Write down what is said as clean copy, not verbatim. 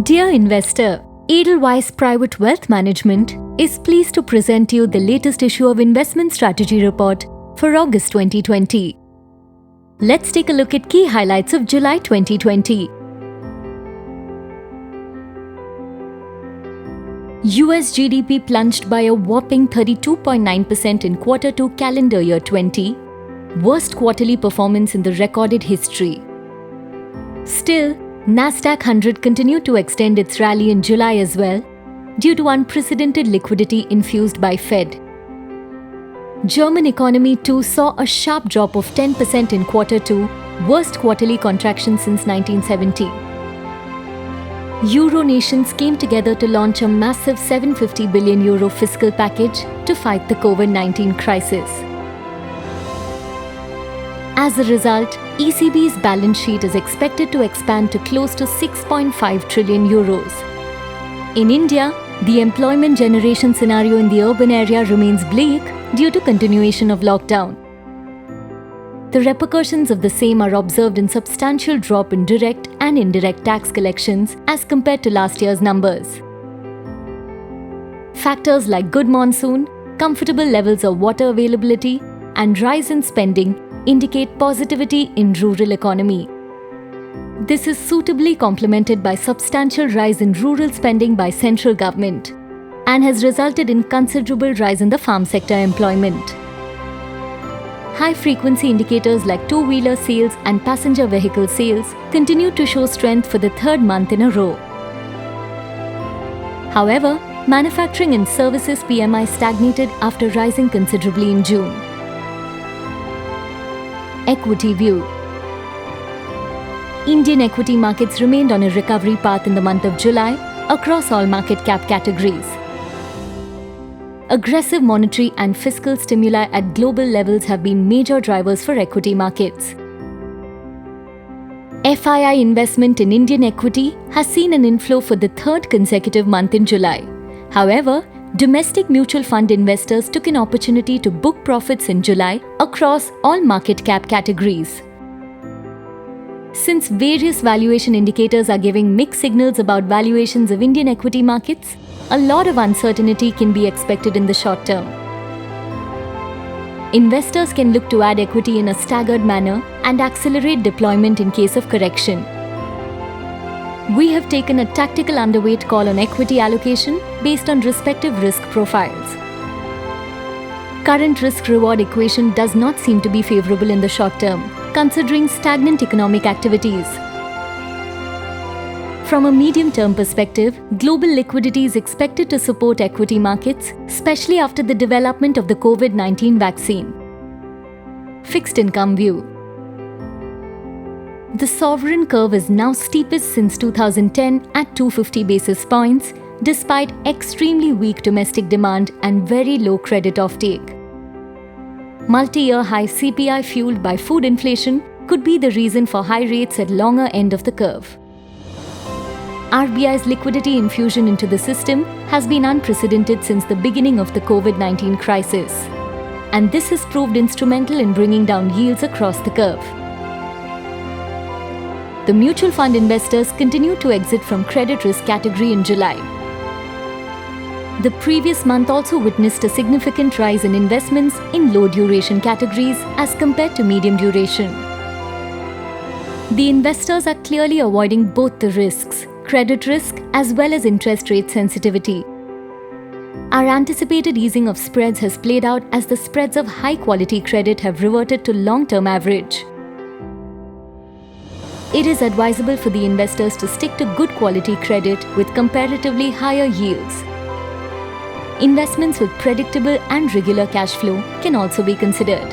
Dear investor, Edelweiss Private Wealth Management is pleased to present you the latest issue of Investment Strategy Report for August 2020. Let's take a look at key highlights of July 2020. US GDP plunged by a whopping 32.9% in Q2 calendar year 20, worst quarterly performance in the recorded history. Still, Nasdaq 100 continued to extend its rally in July as well, due to unprecedented liquidity infused by Fed. German economy too saw a sharp drop of 10% in Q2, worst quarterly contraction since 1970. Euro nations came together to launch a massive €750 billion fiscal package to fight the COVID-19 crisis. As a result, ECB's balance sheet is expected to expand to close to €6.5 trillion. In India, the employment generation scenario in the urban area remains bleak due to continuation of lockdown. The repercussions of the same are observed in substantial drop in direct and indirect tax collections as compared to last year's numbers. Factors like good monsoon, comfortable levels of water availability, and rise in spending indicate positivity in rural economy. This is suitably complemented by substantial rise in rural spending by central government and has resulted in considerable rise in the farm sector employment. High-frequency indicators like two-wheeler sales and passenger vehicle sales continue to show strength for the third month in a row. However, manufacturing and services PMI stagnated after rising considerably in June. Equity view. Indian equity markets remained on a recovery path in the month of July across all market cap categories. Aggressive monetary and fiscal stimuli at global levels have been major drivers for equity markets. FII investment in Indian equity has seen an inflow for the third consecutive month in July. However, domestic mutual fund investors took an opportunity to book profits in July across all market cap categories. Since various valuation indicators are giving mixed signals about valuations of Indian equity markets, a lot of uncertainty can be expected in the short term. Investors can look to add equity in a staggered manner and accelerate deployment in case of correction. We have taken a tactical underweight call on equity allocation based on respective risk profiles. Current risk-reward equation does not seem to be favorable in the short term, considering stagnant economic activities. From a medium-term perspective, global liquidity is expected to support equity markets, especially after the development of the COVID-19 vaccine. Fixed income view. The sovereign curve is now steepest since 2010 at 250 basis points, despite extremely weak domestic demand and very low credit offtake. Multi-year high CPI fueled by food inflation could be the reason for high rates at longer end of the curve. RBI's liquidity infusion into the system has been unprecedented since the beginning of the COVID-19 crisis, and this has proved instrumental in bringing down yields across the curve. The mutual fund investors continued to exit from credit risk category in July. The previous month also witnessed a significant rise in investments in low duration categories as compared to medium duration. The investors are clearly avoiding both the risks, credit risk as well as interest rate sensitivity. Our anticipated easing of spreads has played out as the spreads of high quality credit have reverted to long-term average. It is advisable for the investors to stick to good quality credit with comparatively higher yields. Investments with predictable and regular cash flow can also be considered.